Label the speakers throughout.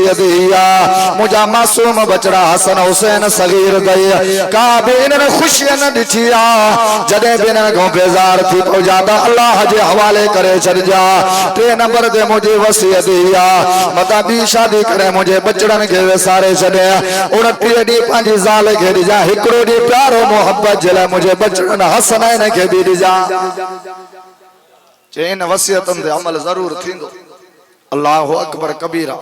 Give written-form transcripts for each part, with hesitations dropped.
Speaker 1: वसीयत हिया मुझा मासूम बचड़ा हसन हुसैन सगीर दई का भी इन्हनि खुशी न ॾिठिया जॾहिं बि इन्हनि खां बेज़ार थी पहुचा त अल्लाह जे हवाले करे छॾिजा। 3 नंबर ते मुंहिंजी वसीयत हिया मता ॿी शादी करे मुंहिंजे बचड़नि खे विसारे छॾे 29 ॾींहं पंहिंजी ज़ाल खे ॾिजा हिकिड़ो ॾींहुं प्यारो मोहब्बत जे लाइ मुंहिंजे बचड़नि हसनैन खे बि ॾिजा। चई इन वसीयतुनि ते अमल ज़रूर थींदो। अल्लाहु अकबर कबीरा।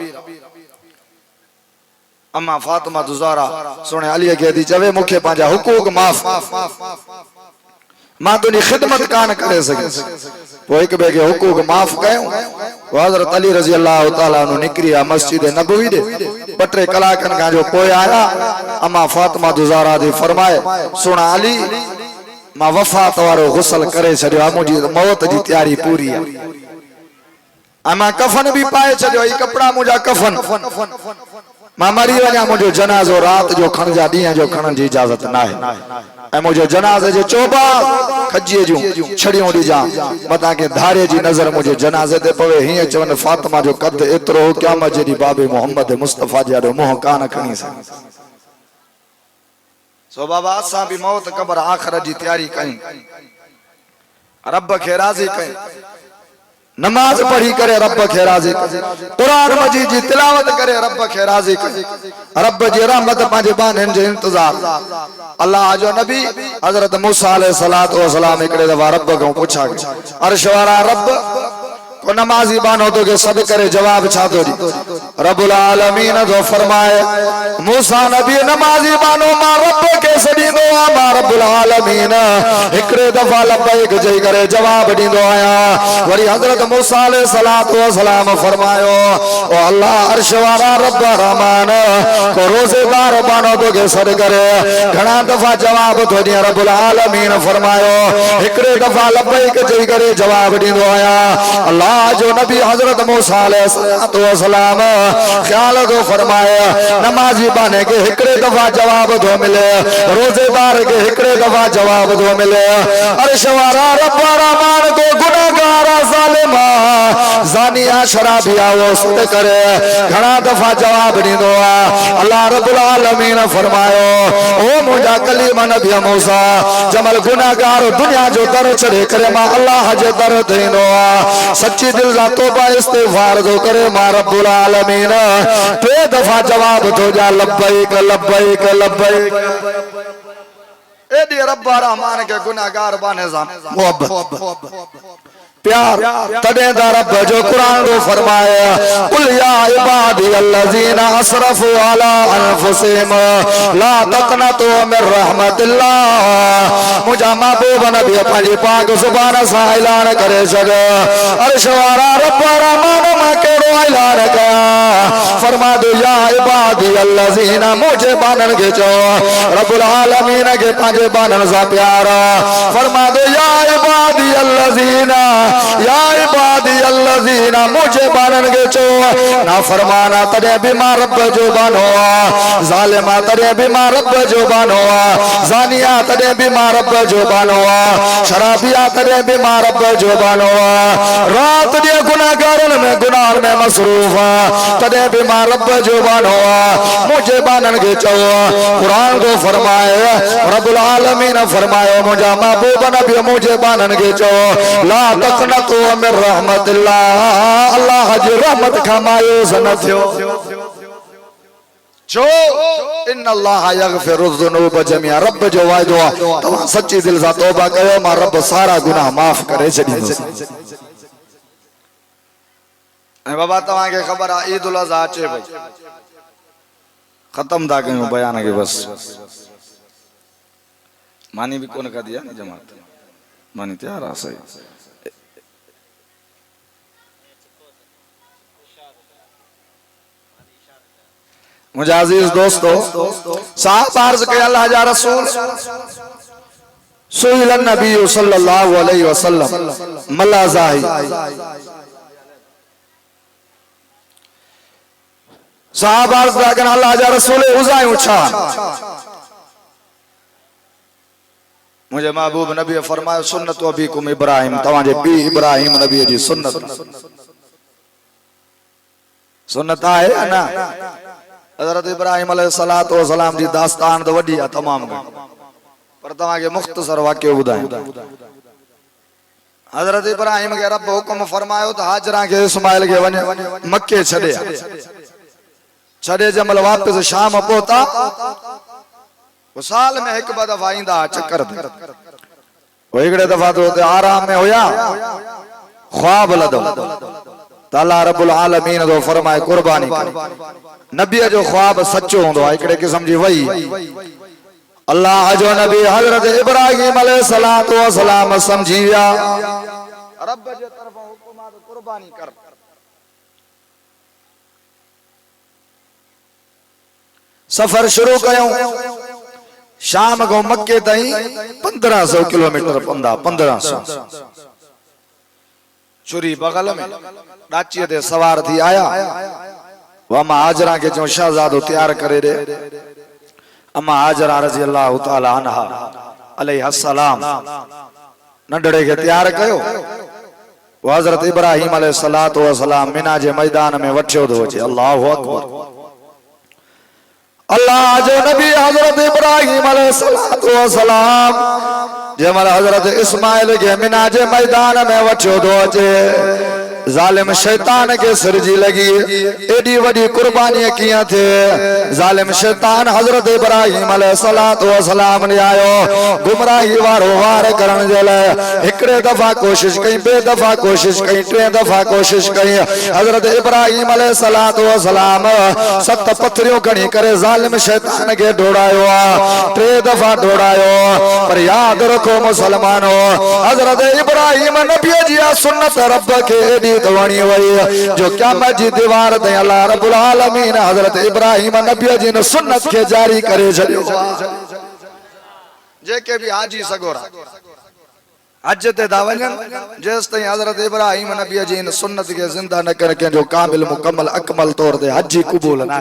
Speaker 1: अम्मा फातिमा ज़हरा सुणे अली खे थी चवे मूंखे पंहिंजा हुकूक माफ़ मां तुंहिंजी खिदमत कान करे सघियुसि पोइ हिक ॿिए खे हुकूक माफ़ कयूं। हज़रत अली रज़ी अल्लाह ताला अन्हु निकिरी आहे मस्जिद नबवी ॾे 2-3 कलाकनि खां जो पोइ आया। अम्मा फातिमा ज़हरा थी फरमाए सुणा अली मां वफ़ात वारो गुसल करे छॾियो आहे मुंहिंजी मौत जी तैयारी पूरी आहे। मां कफन भी पाए छॾियो ही कपड़ा मुंहिंजा कफन मां मरी वञा मुंहिंजो जनाज़ो रात जो खणजा ॾींहं जो खणण जी इजाज़त न आहे ऐं मुंहिंजो जनाज़े जो चोबा खजीअ जूं छड़ियूं ॾिजां मतां के धारे जी नज़र मुंहिंजे जनाज़े ते पवे हीअं चवनि फातिमा जो कद एतिरो क़यामत जॾहिं बाबे मोहम्मद मुस्तफ़ा जो मुंहुं कान खणी सघे। सो बाबा असां भी मौत क़ब्र आख़िरत जी तैयारी कयूं रब खे राज़ी कयूं नमाज पढ़ी करे रब खे राज़ी कयूं कुरान मजीद जी तिलावत करे रब खे राज़ी कयूं रब जी रहमत पंहिंजे बाननि जो इंतजार। अल्लाह जो नबी हज़रत मूसा अलैहिस्सलातु वस्सलाम हिकिड़े दफ़ा रब खां पुछा अर्श वारा रब को नमाजी बानो तो के सद करे जवाब छा दो रब्बुल आलमीन तो फरमाए मूसा नबी नमाजी बानो मां रब के सदींदो आ मां रब्बुल आलमीन हिकड़े दफा लब्बैक जई करे जवाब दींदो आया। वरी हजरत मूसा अलैहिस्सलातु वस्सलाम फरमायो ओ अल्लाह अर्श वाला रब रहमान को रोजेदार बानो तो के सद करे घणा दफा जवाब तो दिया रब्बुल आलमीन फरमायो हिकड़े दफा लब्बैक जई करे जवाब दींदो आया। अल्लाह जो नबी हजरत मूसा अलैहिस्सलातु वस्सलाम ख्याल को फरमाया नमाजी बाने के हिकड़े दफा जवाब दो मिले रोजेदार के हिकड़े दफा जवाब दो मिले अर्श वाला रब रहमान को गुनाहगार जालिमा जानिया शराबिया वो सुत करे घणा दफा जवाब दींदो आ। अल्लाह रब्बुल आलमीन फरमायो ओ मुंहिंजा कलीम नबी मूसा जमल गुनाहगार दुनिया जो दर चढ़े करे मां अल्लाह जे दर देंदो आ सच्ची दिल सा तौबा इस्तिगफार दो करे मां रब्बुल आलमीन 3 दफा जवाब दो जा लब्बैक लब्बैक लब्बैक एडी रब्बा रहमान के गुनाहगार बाने जा मोहब्बत प्यार तदे दा रब जो कुरान रो फरमाया कुल या इबादी अल्लज़ीना असरफू अला अनफुसिहिम ला तक़नतू मिर रहमतिल्लाह मुझा महबूब नबी पंहिंजी पाक ज़ुबान सां ऐलान करे छॾियो अर्श वारा रब रहमान मां कहिड़ो ऐलान कयां फरमा दो या इबादी अल्लज़ीना मुझे बानन के चओ रब्बुल आलमीन के पंहिंजे बानन सां प्यार फरमा दो या इबादी अल्लज़ीना या इबादी अल्लज़ीना मुझे बानन के चो ना फरमाना तड़े भी मां रब जो बानो जालिमा तड़े भी मां रब जो बानो जानिया तड़े भी मां रब जो बानो शराबिया तड़े भी मां रब जो बानो रात दे गुनाहगारन में गुनाह में मसरूफ तड़े भी मां रब जो बानो मुझे बानन के चो कुरान को फरमाए रब्बुल आलमीन फरमायो मुझा महबूब नबी मुझे बानन के चो ला तक तो अमिर रहमतिल्लाह अल्लाह जी रहमत का मायूस न थियो जो इन अल्लाह यगफिरु ज़ुनूब जमीआ रब जो वायदो तवा सच्ची दिल से तौबा कयो मां रब सारा गुनाह माफ करे छडींदो। ए बाबा तवा के खबर आ ईद उल अज़हा अचे भई खत्म था कयूं बयान के बस मानी भी कोन का दिया ना जमात मानी तैयार आ सही मुझे अजीज दोस्तों साहब अर्ज के अल्लाह जा रसूल सुइल नबी सल्लल्लाहु अलैहि वसल्लम मल्ला जाही साहब अर्ज के अल्लाह जा रसूल उजाय उछा मुझे महबूब नबी फरमाया सुन्नत अबीकुम इब्राहिम तवाजे बी इब्राहिम नबी जी सुन्नत सुन्नत है ना। हजरत इब्राहिम अलैहिस्सलातु वस्सलाम जी दास्तान तो वडी है तमाम पर तवा के मुख्तसर वाक्य बुधाए। हजरत इब्राहिम के रब हुक्म फरमायो तो हाजरा के इस्माइल के वने मक्के छड़े छड़े जमल वापस शाम पहुंचा। वो साल में एक दफा ईंदा चक्कर वो हिकड़े दफा तो आराम में होया ख्वाब लदो ताला रब्बुल आलमीन तो फरमाए कुर्बानी नबी जो ख्वाब सच्चो होंदो हिकड़े किस्म जी वही अल्लाह जो नबी हजरत इब्राहिम अलैहिस्सलातु वस्सलाम समझी विया रब जे तरफ हुक्म आ कुर्बानी कर। सफर शुरू कयो शाम को मक्के ताईं 1500 किलोमीटर पंदा 1500 चुरी बगल में डाची ते सवार थी आया वमा हाजरा के जो शहजादो तैयार करे रे अम्मा हाजरा रजी अल्लाह ताला अन्हा अलैहा सलाम नंढड़े के तैयार कयो। वो हजरत इब्राहिम अलैहिस्सलातु वस्सलाम मिना जे मैदान में वठियो तो अचे। अल्लाहु अकबर। अल्लाह जो नबी हजरत इब्राहिम अलैहिस्सलातु वस्सलाम जमल हजरत इस्माइल के मिना जे मैदान में वठियो तो अचे जालिम शैतान के सिरजी लगी एडी वडी कुर्बानी किया थे। जालिम शैतान हजरत इब्राहिम अलैहिस्सलातु वस्सलाम ने आयो गुमराही वारो वार करण जे लाए हिकड़े दफा कोशिश कई बे दफा कोशिश कई टे दफा कोशिश कई। हजरत इब्राहिम अलैहिस्सलातु वस्सलाम 7 पत्थरियों खणी करे जालिम शैतान के ढोड़ायो टे दफा ढोड़ायो पर याद रखो मुसलमानो हजरत इब्राहिम नबी जी सुन्नत रब के दवानी वही जो क़यामत जी दीवार ते अल्लाह रब्बुल आलमीन हजरत इब्राहिम नबी जी ने सुन्नत के जारी करे छड़ियो। जेके भी हाजी सगोरा हज ते दावजन जेस ताईं हजरत इब्राहिम नबी जी ने सुन्नत के जिंदा न कर के जो कामिल मुकम्मल अकमल तौर ते हज कबूल ना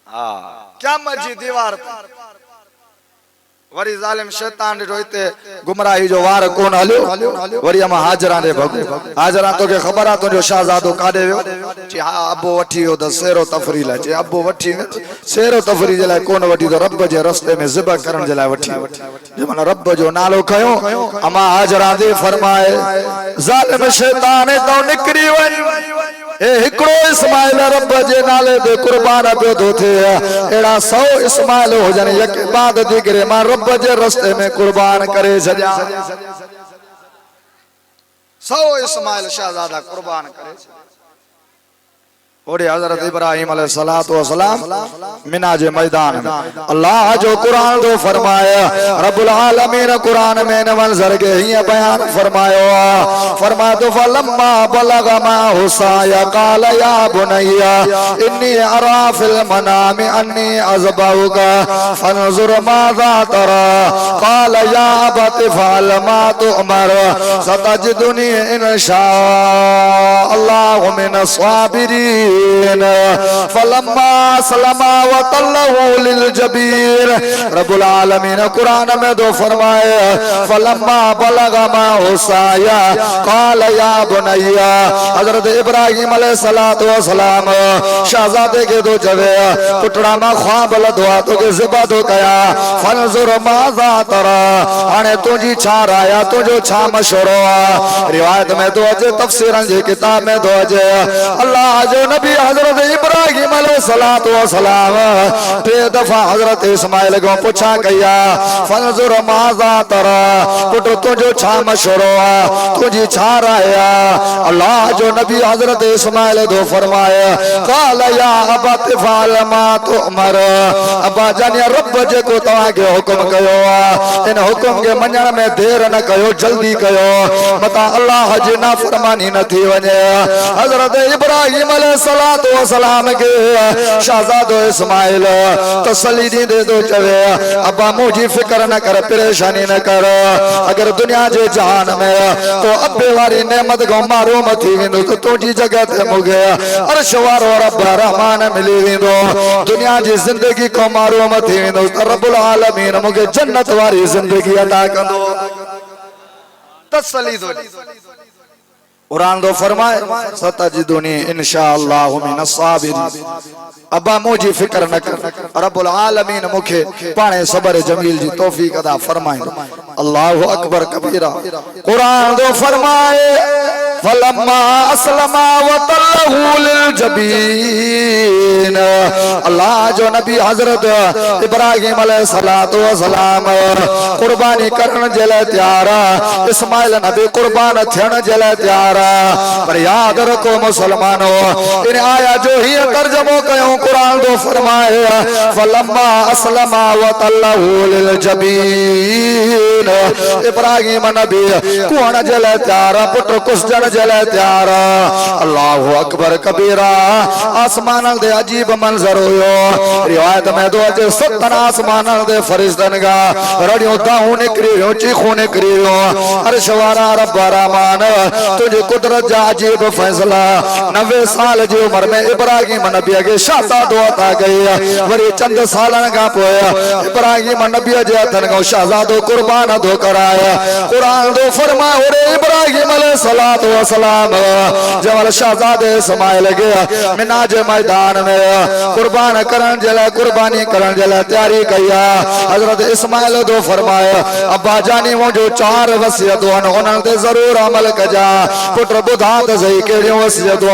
Speaker 1: हां क़यामत जी दीवार वरी जालिम शैतान रोइते गुमराही जो वार कोन हलियो वरी हम हाजरा दे भग हाजरा तो के खबर आ तो जो शहजादो काडे वियो ची हां अबो वठियो त सेरो तफरी ला ची अबो वठी सेरो तफरी जे लाए कोन वठी तो रब जे रस्ते में ज़िबा करण जे लाए वठी जे मन रब जो नालो खयो अमा हाजरा दे फरमाए जालिम शैतान तो निकरी वई ए हिकड़ो इस्माइल रब जे नाले दे कुर्बान पियो तो थे एड़ा 100 इस्माइल हो जने एक बाद दिगरे मां रब जे रस्ते में कुर्बान करे छजा 100 इस्माइल शहजादा कुर्बान करे ओडे हजरत इब्राहिम अलैहिस्सलातु वस्सलाम मिना जे मैदान में अल्लाह जो कुरान तो फरमाया रब्बुल आलमीन कुरान में न मंजर के ही बयान फरमायो फरमा तो फलम्मा बलगा मा हुसाया काल या बुनैया इन्नी अरा फिल मनामी अन्नी अज़बाउका फनजुर माज़ा तरा काल या अबति फअल मा तुअमर सतजिदुनी इंशाअल्लाह मिन स्वाबिरीन फलम्मा सलमा व तल्लहु लिल जबीर रब्बुल आलमीन कुरान में दो फरमाए फलम्मा बलगा मा हुसाया काल या बुनैया हजरत इब्राहिम अलैहिस्सलातु वस्सलाम शहजादे के दो जवे पुटड़ा मा ख्वाब लदवा तो के ज़िबा दो कया फनजुर माज़ा तरा हाने तुजी छा राया तुजो छा मशवरो रिवायत में दो अजे तफसीरन जी किताब में दो अजे अल्लाह जो नबी हजरत इब्राहिम अलैहिस्सलातु वस्सलाम 3 दफा हजरत इस्माइल को पूछा गया फनजुर माज़ा तरा पुटो तुजो छा मशवरो तुजी छा राया अल्लाह जो नबी हजरत इस्माइल दो फरमाए काल या अबत फअल मा तुअमर अबा जान रब जे को तवा के हुक्म कयो इन हुक्म के मञण में देर न कयो जल्दी कयो मता अल्लाह जी ना फरमानी न थी वने। हजरत इब्राहिम अलैहिस्सलातु वस्सलाम के शहजादो इस्माइल तसल्ली दे दो चवे अब्बा मुझी फिक्र न कर परेशानी न कर अगर दुनिया जे जहान में तो अब्बे वारी नेमत को मारूम थी विंदो तो तुजी जगह ते मुगे अर्श वारो रब रहमान मिली विंदो दुनिया जी जिंदगी को मारूम थी विंदो तो रब्बुल आलमीन मुगे जन्नत वारी जिंदगी अता कंदो तसल्ली दो कुरान दो फरमाए सतजिदुनी इंशाअल्लाहु मिनस साबिरीन। अब्बा मुझी फिक्र न कर, रब्बुल आलमीन मुखे पाने सबर जमील जी तौफीक अदा फरमाए। अल्लाहु अकबर कबीरा। कुरान दो फरमाए फलम्मा अस्लमा वतल्लहु लिल जबीन। अल्लाह जो नबी हजरत इब्राहिम अलैहिस्सलातु वस्सलाम कुर्बानी करण जे लाइ तैयार, इस्माइल नबी कुर्बान थियण जे लाइ तैयार। पर याद रखो मुसलमानो, इन आया जो ही तर्जुमो कयो कुरान दो फरमाए फलम्मा अस्लमा वतल्लहु लिल जबीन। इब्राहिम नबी कुहण जे लाइ तैयार, पुत्र कुसजण जे लाइ तैयार। अल्लाहु अकबर कबीरा। आसमान दे अजीब मंजर हुयो। रिवायत में दो अजे 70 आसमान दे फरिश्तन का रड़ियों दाहू निकरियो, चीखू निकरियो। अर्श वारा रब रहमान तुझे कुदरत जा अजीब फैसला। 90 साल जी उम्र में इब्राहिम नबी के शहजादो अता गई। वरी चंद सालन का पोया इब्राहिम नबी जे हथन को शहजादो कुर्बान दो कराया। कुरान दो फरमाए रे इब्राहिम अलैहिस्सलातु वस्सलाम जवल शहजादे इस्माइल गया मिना जे मैदान में कुर्बान करन जला कुर्बानी करन जला तैयारी कया। हजरत इस्माइल दो फरमाया अब्बा जानी मुझो 4 वसियत उन्हन ते जरूर अमल कजा। पुत्र बुधा त सही केड़ी वसियत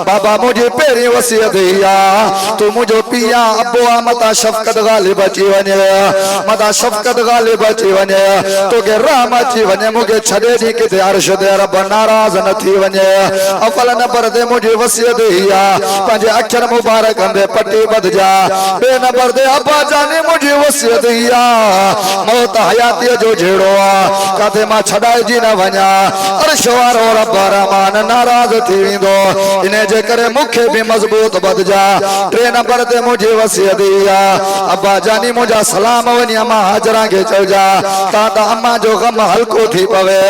Speaker 1: बाबा मुझे पहली वसियत हिया तू मुझो पिया अब्बो मता शफकत गालिब अची वने, मता शफकत गालिब अची वने, तोके रहम अची वने, मुके छडे दी किते अर्श दे रब नाराज न थी वने। अफल नंबर दे मुझे वसियत हिया पंजे अक्षर मुबारक दे पट्टी बद जा। बे नंबर दे अब्बा जाने मुझे वसियत हिया मौत हयाती जो झेड़ो काथे मा छडाई जी न वना। अर्श वारो रब रहमान नाराज थी विंदो, इने जे करे मुखे भी मजबूत बद जा। 3 नंबर ते मुझे वसियत हिया अब्बा जानी मुझा सलाम वनी अम्मा हाजरा के चल जा ता अम्मा जो गम हल्को थी पवे।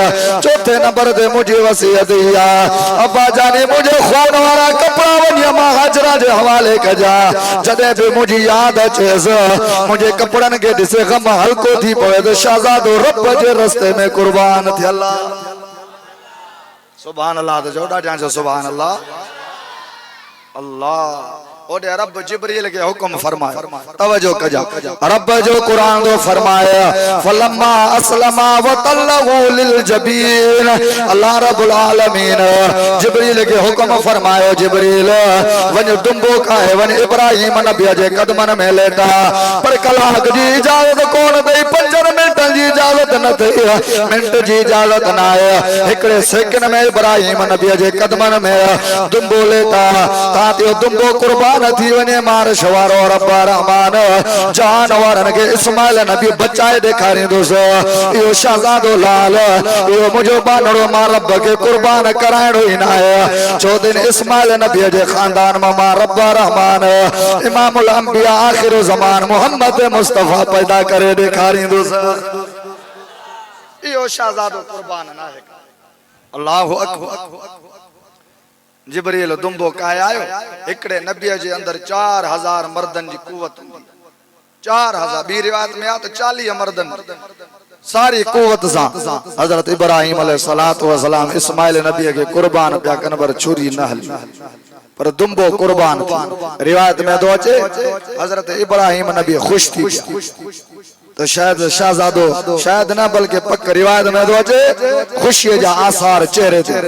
Speaker 1: 4थे नंबर ते मुझे वसियत हिया अब्बा जानी मुझे खून वाला कपड़ा वनी अम्मा हाजरा जे हवाले कजा। जदे भी मुझे याद अचेस मुझे कपड़न के दिसे गम हल्को थी पवे तो शहजादो रब जे रस्ते में कुर्बान थी। अल्लाह सुभान अल्लाह तो जोड़ा जान सुभान अल्लाह। अल्लाह ओदे रब जिब्रील के हुक्म फरमाया तवज्जो कजा। रब जो कुरान दो फरमाया फलम्मा अस्लमा वतल्लहु लिल जबीन। अल्लाह रब्बुल आलमीन जिब्रील के हुक्म फरमायो जिब्रील वन दुंबो का है वन इब्राहिम नबी जे कदमन में लेटा। पर कलाक जी इजाजत कोन दई 5 मिनट जी इजाजत न थई, मिनट जी इजाजत ना है। एकड़े सेकंड में इब्राहिम नबी जे कदमन में दुंबो लेटा ताते दुंबो कुर्बान थी वने। मार शवारो रब रहमान जानवरन के इस्माइल नबी बचाए दिखारे दोसो। यो शहजादो लाल यो मुझो बानड़ो मां रब के कुर्बान कराइणो ही ना है। 4 दिन इस्माइल नबी जे खानदान में मां रब रहमान इमामुल अंबिया आखिर ज़मान मोहम्मद मुस्तफा पैदा करे दिखारे दोसो। यो शहजादो कुर्बान ना है। अल्लाहु अकबर। जिब्रील दुंबो काए आयो। एकड़े नबी जे अंदर 4000 मर्दन जी कुवत 4000 बी रिवायत में आ तो 40 मर्दन सारी कुवत सा हजरत इब्राहिम अलैहिस्सलातु वस्सलाम इस्माइल नबी के कुर्बान पिया कन पर छुरी न हली पर दुंबो कुर्बान थी। रिवायत में दो अचे हजरत इब्राहिम नबी खुश थी तो शायद शहजादो शायद ना बल्कि पक्का रिवायत में दो अचे खुशी जा आसार चेहरे थे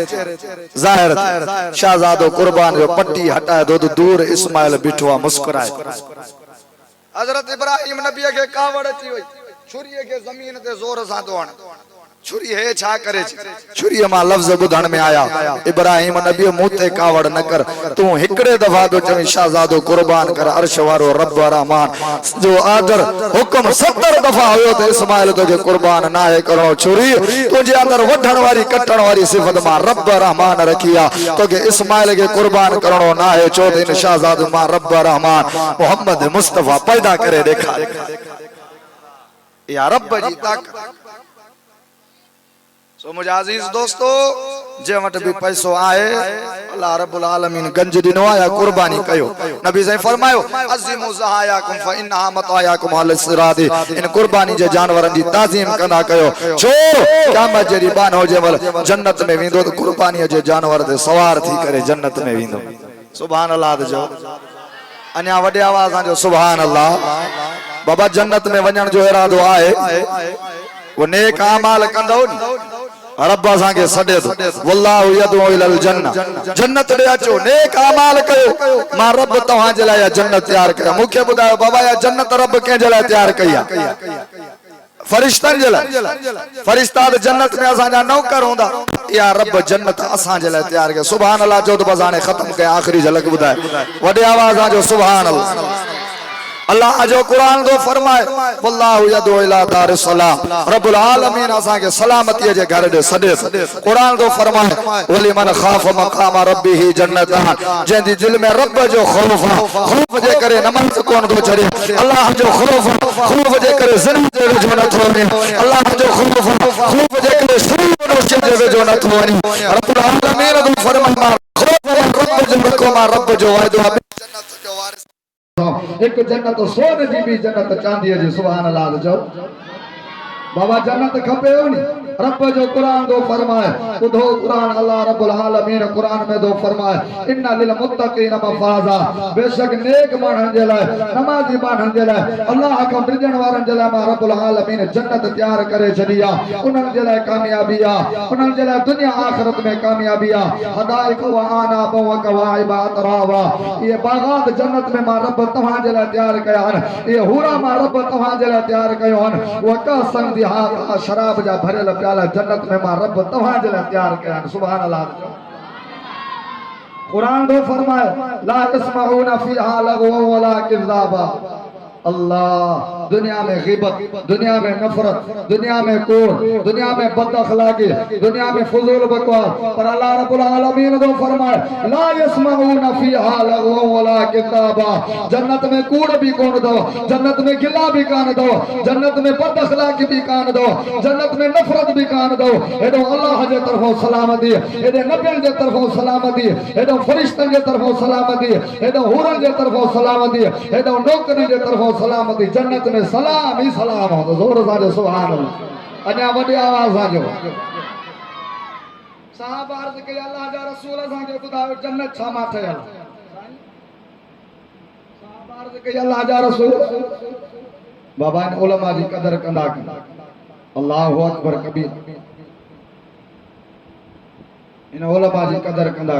Speaker 1: जाहिर थे। शहजादो कुर्बान जो पट्टी हटाए दो दूर इस्माइल बिठवा मुस्कुराए। हजरत इब्राहिम नबी के कावड़ अची हुई छुरी के जमीन ते जोर सा दोण छुरी है छा करे छुरी मां लफ्ज बुधण में आया इब्राहिम नबी मुते कावड़ न कर तू हिकड़े दफा तो चवी शहजादो कुर्बान कर। अर्श वारो रब रहमान जो आदर हुक्म 70 दफा होयो तो इस्माइल तो के कुर्बान ना है करो। छुरी तुझे अंदर वढण वाली कटण वाली सिफत मां रब रहमान रखिया तो के इस्माइल के कुर्बान करणो ना है। 4 दिन शहजादो मां रब रहमान मोहम्मद मुस्तफा पैदा करे देखा या रब जी ताकत। सो मुझे अजीज दोस्तों जे वट भी पैसो आए अल्लाह रब्बुल आलमीन गंज दिनो आया कुर्बानी कयो नबी साईं फरमायो अज़ीमु ज़हायाकुम फ इन्हा मतायाकुम अल सिरात इन कुर्बानी जे जानवरन जी ताज़ीम कंदा कयो छो क़यामत जे ॾींहुं बान होजे वल जन्नत में वेंदो त कुर्बानी जे जानवर ते सवार थी करे जन्नत में वेंदो सुभान अल्लाह जो अन्या वडे आवाज जो सुभान अल्लाह बाबा जन्नत में वञण जो इरादो आहे वो नेक अमाल कंदो रब असां के सॾे थो वल्लाहु यदउ इलल जन्नत जन्नत ॾे अचो नेक अमाल कयो मां रब तव्हां जे लाइ जन्नत तैयार कया मूंखे ॿुधायो बाबा या जन्नत रब कंहिं जे लाइ तैयार कई आहे फरिश्तन जे लाइ फरिश्ता त जन्नत में असां जा नौकर हूंदा या रब जन्नत असां जे लाइ तैयार कया सुभान अल्लाह जो त बस हाणे ख़त्म कया आखिरी झलक ॿुधाए वॾे आवाज़ जो सुभान अल्लाह अल्लाह जो कुरान दो फरमाए वल्लाहु यदउ इला दारिस सलाम रब्बुल आलमीन असा के सलामती जे घर दे सदे कुरान दो फरमाए वली मन खाफ मकाम रब्बिही जन्नतान जेंदी दिल में रब जो खौफ जे करे नमाज कोन दो छड़े अल्लाह जो खौफ जे करे जिन जे जो न थोने अल्लाह जो खौफ जे करे शरीर नो जे जो न थोने रब्बुल आलमीन दो फरमाए खौफ रब जो को मा रब जो वायदो जन्नत जो वारिस एक जन्नत सोने जी भी जन्नत चांदी जी सुभान अल्लाह जो बाबा जन्नत खपे हो नी रब जो कुरान दो फरमाए खुदो कुरान अल्लाह रब्बुल आलमीन कुरान में दो फरमाए इन्ना लिल मुत्तकीन मफाजा बेशक नेक मानन जे लाए नमाजी मानन जे लाए अल्लाह का डिजण वारन जे लाए रब्बुल आलमीन जन्नत तैयार करे छडिया उनन जे लाए कामयाबी आ उनन जे लाए दुनिया आखिरत में कामयाबी आ हदायक व आना व कवाइब अतरावा ये बागात जन्नत में रब तवा जे लाए तैयार कया ये हूरा रब तवा जे लाए तैयार कयो व का संग हाँ शराब जा भरेल प्याला जन्नत में मां रब तव्हां जे लाइ तैयार कया सुभान अल्लाह कुरान दो फरमाए ला तस्माऊना फीहा लगवा वला किज़ाबा अल्लाह दुनिया में गिबत दुनिया में नफरत दुनिया में कूड़ दुनिया में बद अखलाकी दुनिया में फजूल बकवास पर अल्लाह रब्बुल आलमीन दो फरमाए ला यस्माऊना फीहा लगवा वला किज़ाबा जन्नत में कूड़ भी कोन दो जन्नत में गिला भी कान दो जन्नत में बद अखलाकी भी कान दो जन्नत में नफरत भी कान दो एडो अल्लाह जे तरफों सलामती एडे नबियन जे तरफों सलामती एडो फरिश्तन जे तरफों सलामती एडो हूरन जे तरफों सलामती एडो नौकरी जे तरफों सलामती जन्नत में सलाम ही सलाम हो जोर से सुभान अल्लाह अन्या वडी आवाज आजो साहब अर्ज के अल्लाह जा रसूल सा के बुधायो जन्नत छा मा ठयल साहब अर्ज के अल्लाह जा रसूल बाबा इन उलमा जी कदर कंदा अल्लाहु अकबर कबीर इन उलमा जी कदर कंदा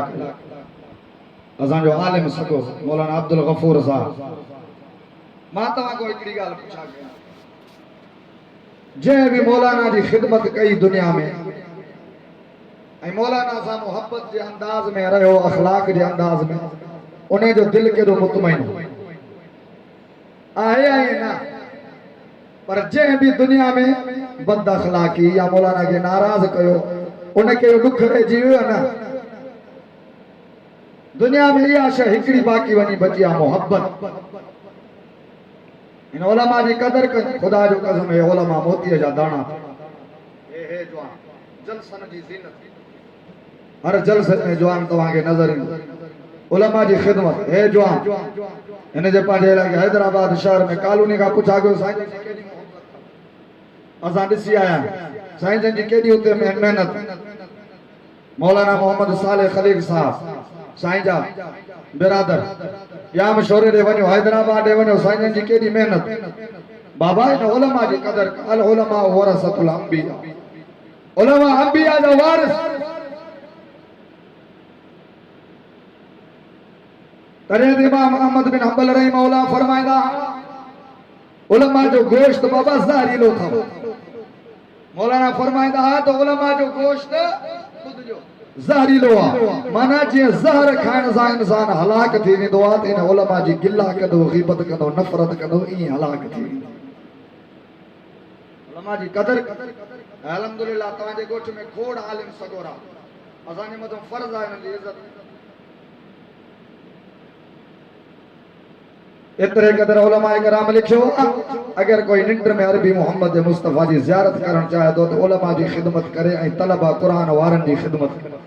Speaker 1: असा जो आलिम सको मौलाना अब्दुल गफूर साहब मां तवा को एकड़ी गाल पूछा गया जे भी मौलाना जी खिदमत कई दुनिया में ऐ मौलाना सा मोहब्बत जे अंदाज में रहो अखलाक जे अंदाज में उन्हें जो दिल के दो मुतमईन आए ना पर जे भी दुनिया में बद अखलाकी या मौलाना के नाराज कयो उनके दुख रे जीव ना दुनिया में या शे हिकड़ी बाकी वनी बचिया मोहब्बत इन उलमा जी कदर कर खुदा जो कसम है उलमा मोती जा दाना हे जवान जलसन जी जीनत हर जलसे में जवान तवा के नजर उलमा जी खिदमत हे जवान इन जे पाजे लगे हैदराबाद शहर में कॉलोनी का पूछा गयो साईं जी केडी मोहब्बत असा दिसी आया साईं जी केडी उते मेहनत मौलाना मोहम्मद सालेह खलील साहब साईं जा बिरादर या मशोरे दे वनो हैदराबाद दे वनो साईं जी केडी मेहनत बाबा इन उलमा जी कदर अल उलमा वरसतुल अंबिया उलमा अंबिया जो वारिस तरे इमाम अहमद बिन हंबल रहिमहुल्लाह फरमाइंदा उलमा जो गोश्त बाबा ज़हरीलो था मौलाना फरमाइंदा तो उलमा जो गोश्त खुद जो ज़हरीलो माना जे ज़हर खाइण सां इंसान हलाक थी वेंदो आहे त इन उलमा जी गिला कंदो ग़ीबत कंदो नफ़रत कंदो ई हलाक थी उलमा जी कदर अल्हम्दुलिल्लाह तव्हां जे ॻोठ में खोड़ आलिम सगोरा असां जे मथां फर्ज़ आहे इन्हनि जी इज़त इतरे कदर उलमा इकराम लिखियो अगर कोई निंड में अरबी मोहम्मद मुस्तफा जी ज़ियारत करण चाहे तो उलमा जी खिदमत करे ऐं तलबा कुरान वारन जी खिदमत करे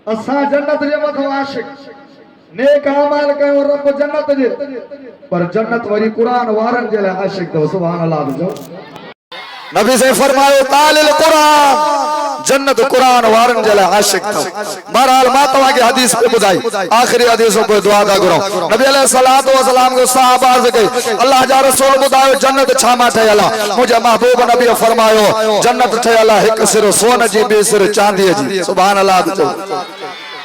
Speaker 1: असा जन्नत जे मथो आशिक नेक अमाल कयो रब जन्नत जे पर जन्नत वरी कुरान वारन जे लाइ आशिक तो सुभान अल्लाह जो नबी से फरमायो तालिल कुरान जन्नत कुरान वारन जे लाइ आशिक तो बहरहाल मां तवा के हदीस पे बुधाई आखिरी हदीस पे दुआ दा करो नबी अलैहि सलातो व सलाम को साहबा अर्ज कई अल्लाह जा रसूल बुधायो जन्नत छा मा ठयला मुझे महबूब नबी फरमायो जन्नत ठयला एक सिर सोन जी बे सिर चांदी जी सुभान अल्लाह जो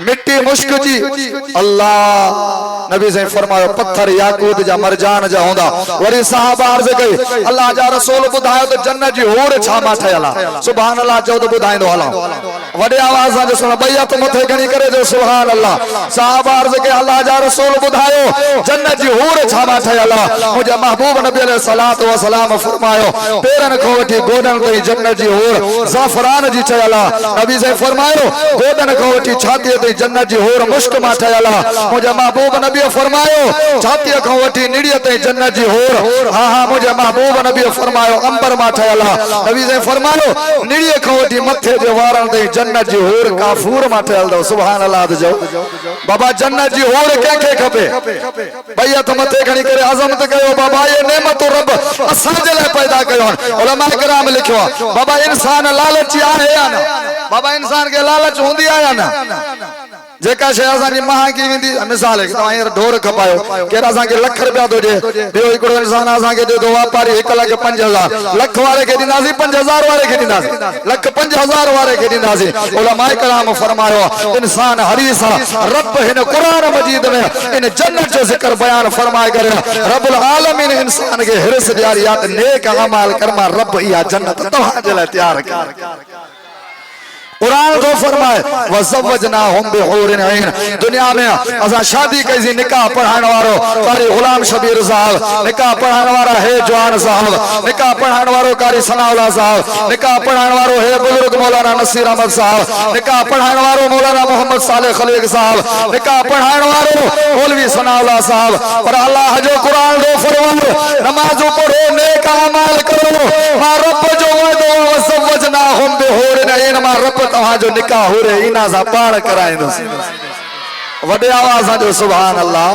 Speaker 1: मिट्टी मुश्क जी अल्लाह नबी से फरमायो पत्थर याकूत जा मरजान जा होंदा वरी साहबा अर्ज कई अल्लाह जा रसूल बुधायो तो जन्नत जी होर छा मा ठयला सुभान अल्लाह जो तो बुधाइंदो हला वडे आवाज सां सुन भैया तो मथे खणी करे जो सुभान अल्लाह साहबा अर्ज कई अल्लाह जा रसूल बुधायो जन्नत जी होर छा मा ठयला मुझे महबूब नबी अलैहि सलातो व सलाम फरमायो पेरन को वठी गोडन ताईं जन्नत जी होर ज़ाफरान जी ठयला नबी से फरमायो गोडन को वठी छाती जन्नत जी होर मुश्क मा ठयला मुझे महबूब नबी फरमायो छाती को वठी निड़िय ते जन्नत जी होर हां हां मुझे महबूब नबी फरमायो अंबर मा ठयला नबी से फरमायो निड़िय को वठी मथे जे वारन ते जन्नत जी होर काफूर मा ठयल दो सुभान अल्लाह जो बाबा जन्नत जी होर के खपे भैया तो मथे खणी करे अजमत कयो बाबा ये नेमत रब असा जे लाइ पैदा कयो उलमा किराम लिखो बाबा इंसान लालची आहे या ना बाबा इंसान के लालच होंदी आहे या ना जेका शे असांजी महांगी वेंदी मिसाल के तव्हां हींअर ढोर खपायो केर असांखे लख रुपया थो ॾिए ॿियो हिकिड़ो इंसान असांखे ॾिए थो वापारी 1,05,000 लख वारे खे ॾींदासीं 5,000 वारे खे ॾींदासीं लख 5,000 वारे खे ॾींदासीं उलमा किराम फरमायो इंसान हरीस रब हिन कुरान मजीद में इन जन्नत जो जिक्र बयान फरमाए करे रब्बुल आलमीन इंसान के हिरस ॾियारी या नेक अमाल कर्मा रब इहा जन्नत तव्हां जे लाइ तैयार करे कुरान तो फरमाए वज़वजनाहुम बिहूरिन ऐन दुनिया में असा शादी कईसी निकाह पढ़ाने वारो कारी गुलाम शबीर साहब निकाह पढ़ाने वाला है जवान साहब निकाह पढ़ाने वारो कारी सनाउल्लाह साहब निकाह पढ़ाने वारो है बुजुर्ग मौलाना नसीर अहमद साहब निकाह पढ़ाने वारो मौलाना मोहम्मद सालेह खलीक साहब निकाह पढ़ाने वारो मौलवी सनाउल्लाह साहब पर अल्लाह जो कुरान दो फरमाए नमाज पढ़ो नेक अमाल करो मां रब जो वादो वज़वजनाहुम बिहूरिन ऐन मां रब तव्हां जो निकाह हो रे इना सा पाण कराइंदुसि वडे आवाज सां जो सुभान अल्लाह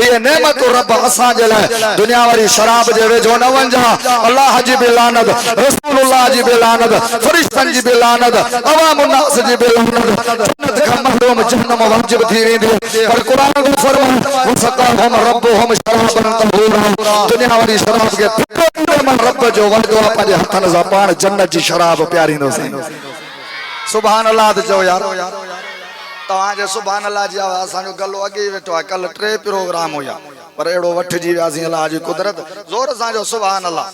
Speaker 1: ये नेमत रब असा जे लाइ दुनिया वाली शराब जे वेझो न वंजा अल्लाह जी बि लानत रसूलुल्लाह जी बि लानत फरिश्तन जी बि लानत अवाम उन्नास जी बि लानत जन्नत का महरूम जहन्नम वाजिब थी वेंदी पर कुरान को फरमाए वसक़ाहुम रब्बुहुम शराबन तहूरा दुनिया वाली शराब के मन रब जो वादो पंहिंजे हथनि सां पाण जन्नत जी शराब प्यारींदोसीं सुभान अल्लाह जो यार तव्हांजे सुभान अल्लाह जी आवाज़ असांजो गलो अॻे वेठो आहे कल 3 प्रोग्राम हुया पर अहिड़ो वठिजी वियासीं अल्लाह जी कुदरत ज़ोर सां जो सुभान अल्लाह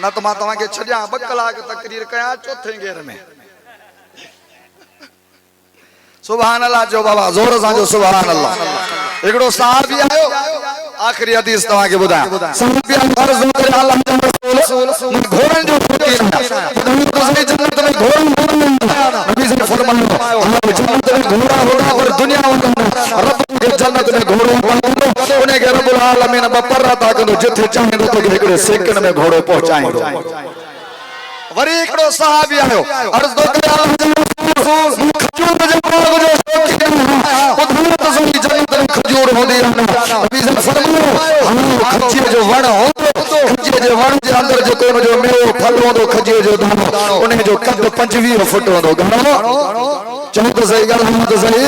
Speaker 1: न त मां तव्हांखे छॾियां 2 कलाक तकरीर कयां चौथे घेर में सुभान अल्लाह जो बाबा ज़ोर सां जो सुभान अल्लाह हिकिड़ो साहबी आयो आखिरी हदीस तव्हांखे ॿुधायां साहबी अर्ज़ करे अल्लाह जो रसूल घोड़नि जो फ़क़ीर आहियां जन्नत में घोड़नि नबी से फरमायो जन्नत में घोड़ा होगा पर दुनिया में रब के जन्नत में घोड़ो पाईंदो उन्हें के रब्बुल आलमीन बपरा ता कंदो जिथे चाहींदो तो हिकिड़े सेकंड में घोड़ो पहुचाईंदो वरी हिकिड़ो सहाबी आयो अर्ज़ तो करे अल्लाह जो रसूल खजूर जे बाग जो शौकीन ॿुधायो त सही जन्नत में खजूर हूंदी आहे नबी से फरमायो खजूर जो वण हूंदो खजूर जे वण जे अंदर जेको उन जो मेवो फल हूंदो खजूर जो दाणो उन जो कद 25 फुट हूंदो घणो चओ तो सही ॻाल्हि तो सही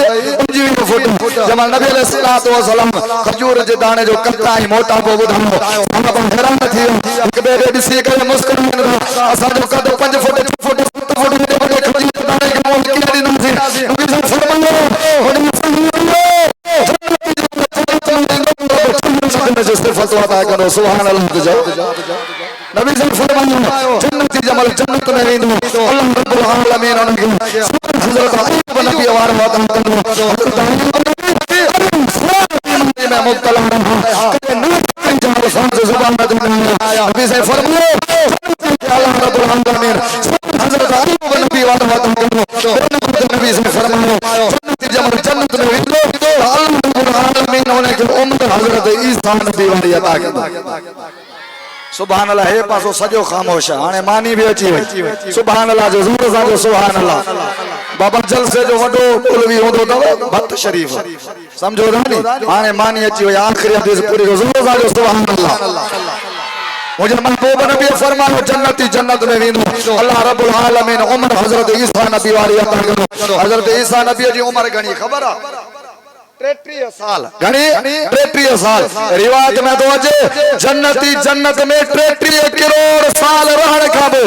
Speaker 1: 25 फुट जमा नबी अलैहि सलातो व सलाम खजूर जे दाणे जो कद ऐं मोटापो ॿुधायो साहब हैरान थी वियो हिक ॿिए खे ॾिसी करे मुस्कुराइनि था असांजो कद 5 फुट 6 फुट 7 फुट जे वॾे खजूर जे दाणे खे मोल कीअं ॾींदासीं नबी से फरमायो हुन जो सिफ़त अता करो सुभान अल्लाह जो नबी से फरमायो जन्नती जमल जन्नत में वेंदो अल्लाह रब्बुल आलमीन उनके हज़रत अयूब नबी वार वादा कंदो हज़रत अयूब में मुब्तला रहा कदे न जाओ सांस जुबान में नबी से फरमायो अल्लाह रब्बुल आलमीन हज़रत अयूब नबी वार वादा कंदो नबी से फरमायो जन्नती जमल जन्नत में वेंदो अल्लाह रब्बुल आलमीन उनके उम्मत हज़रत ईसा नबी वारी अता कंदो सुभान अल्लाह हे पासो सजो खामोश हाने मानी भी अची वई सुभान अल्लाह जो ज़ोर सां जो सुभान अल्लाह बाबा जलसे जो वडो पुलवी होंदो तव भत शरीफ समझो ना नी हाने मानी अची वई आखिरी हदीस पूरी ज़रूर साजो सुभान अल्लाह मुझे महबूब नबी फरमायो जन्नती जन्नत में वेंदो अल्लाह रब्बुल आलमीन उमर हजरत ईसा नबी वारी अता करो हजरत ईसा नबी जी उमर घणी खबर आ 33 साल घणी 33 साल रिवायत में तो अजे जन्नती जन्नत में 33 करोड़ साल रहण खाबो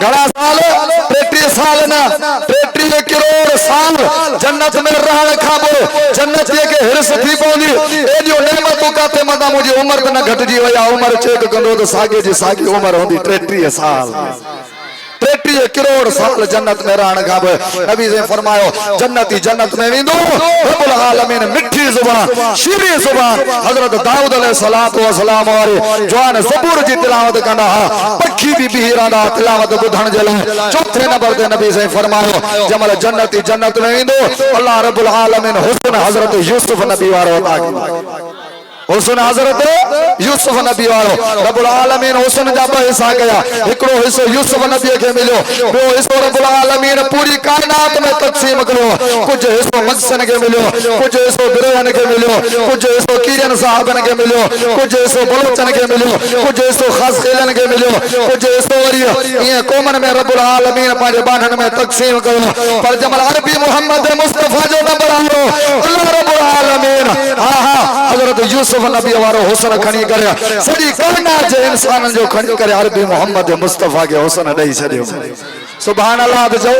Speaker 1: घणा साल 33 साल ना 33 करोड़ साल जन्नत में रहण खाबो जन्नत के हिरस थी पौंदी ए जो नेमतों काते मदा मुझे उम्र न घटजी वया उम्र चेक कंदो तो सागे जी सागे उम्र होंदी 33 साल 33 करोड़ साल जन्नत में रहण खाबो नबी से फरमायो जन्नती जन्नत में वेंदो रब्बुल आलमीन मिठी जुबान शीरी जुबान हजरत दाऊद अलैहिस्सलातु वस्सलाम वारे जवान ज़बूर जी तिलावत कंदा पखी भी बिहरांदा तिलावत बुधण जे लाइ चौथे नंबर ते नबी से फरमायो जमल जन्नती जन्नत में वेंदो अल्लाह रब्बुल आलमीन हुस्न हजरत यूसुफ नबी वारो अता हुस्न हजरत यूसुफ नबी वारो रब्बुल आलमीन हुस्न जा हिस्सा कया एकड़ो हिस्सो यूसुफ नबी के मिलो बो हिस्सो रब्बुल आलमीन पूरी कायनात में तकसीम करो कुछ हिस्सो मक्सन के मिलो कुछ हिस्सो बिरवन के मिलो कुछ हिस्सो कीरन साहबन के मिलो कुछ हिस्सो बलोचन के मिलो कुछ हिस्सो खास खेलन के मिलो कुछ हिस्सो वरी ये कौमन में रब्बुल आलमीन पांच बांधन में तकसीम करो पर जमल अरबी मोहम्मद मुस्तफा जो नंबर आयो अल्लाह रब्बुल आलमीन हां हां हजरत यूसुफ नबी वारो हुस्न खणी करे सजी कायनात जे इंसान जो खणी करे अरबी मोहम्मद मुस्तफा के हुस्न दई छडियो सुभान अल्लाह जो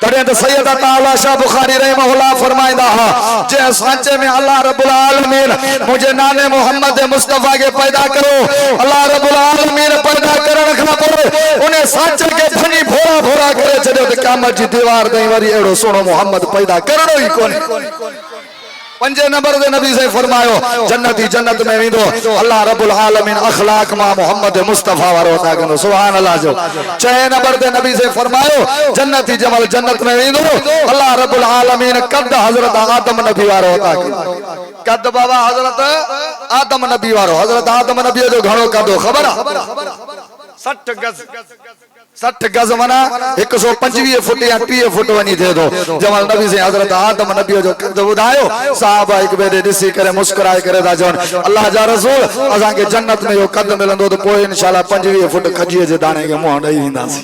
Speaker 1: तड़े तो सैयद ताला शाह बुखारी रहमहुल्लाह फरमाइंदा हा जे सांचे में अल्लाह रब्बुल आलमीन मुझे नाने मोहम्मद मुस्तफा के पैदा करो अल्लाह रब्बुल आलमीन पैदा करण खां पोइ उन्हें सांचे के फनी भोरा भोरा करे छडियो त क़यामत जी दीवार दई वरी एड़ो सोनो मोहम्मद पैदा करणो ही कोने पंजे नंबर दे नबी से फरमायो जन्नती जन्नत में वेंदो अल्लाह रब्बुल आलमीन अखलाक मा मोहम्मद मुस्तफा वारो अता कंदो सुभान अल्लाह जो छह नंबर दे नबी से फरमायो जन्नती जमल जन्नत में वेंदो अल्लाह रब्बुल आलमीन कद हजरत आदम नबी वारो अता कंदो कद बाबा हजरत आदम नबी वारो हजरत आदम नबी जो घणो कदो खबर 60 गज 60 गज मना 125 फुट या 30 फुट वनी थे दो जमल नबी से हजरत आदम नबी जो कद बुधायो साहब एक बेदे दिसी करे मुस्कुराए करे दा जन अल्लाह जा रसूल असा के जन्नत में यो कद मिलंदो तो पोइ इंशाल्लाह 25 फुट खजीए जे दाने के मुंह ॾेई वेंदासी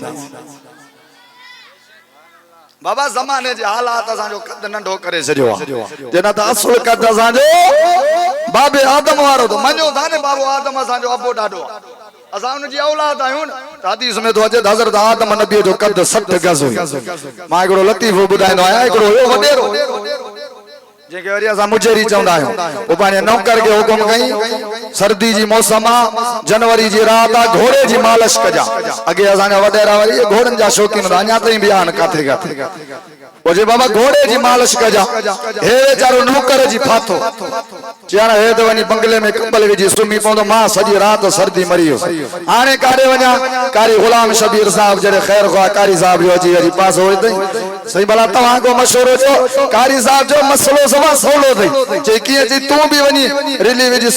Speaker 1: बाबा जमाने जे हालात असा जो कद नंढो करे छडियो जेना त असुल कद असा जो बाबे आदम वारो तो मञो दाने बाबो आदम असा जो अबो डाडो असा उन जी औलाद आयूं हदीस में तो अजे हजरत आदम नबी जो कद 60 गज हुई मां एकड़ो लतीफो बुधाइंदो आया एकड़ो यो वडेरो जेके वरी असा मुजेरी चवंदा आयूं ओ पाणे नौकर के हुकुम कई सर्दी जी मौसम जनवरी जी रात घोड़े जी मालिश कजा अगे असा ने वडेरा वरी घोड़न जा शौकीन अञा ताईं बयान काथे काथे ओजे बाबा घोड़े जी मालिश कजा हे बेचारो नौकर जी फाथो चार हे तो वनी बंगले में कंबल विजी सुमी पौंदो मां सजी रात सर्दी मरियो आने कारे वना कारी गुलाम शबीर साहब जड़े खैर खा कारी साहब जो जी वरी पास होई तई सही भला तवा को मशवरो जो कारी साहब जो मसलो सवा सोलो थई जे किए जी तू भी वनी रिली विजी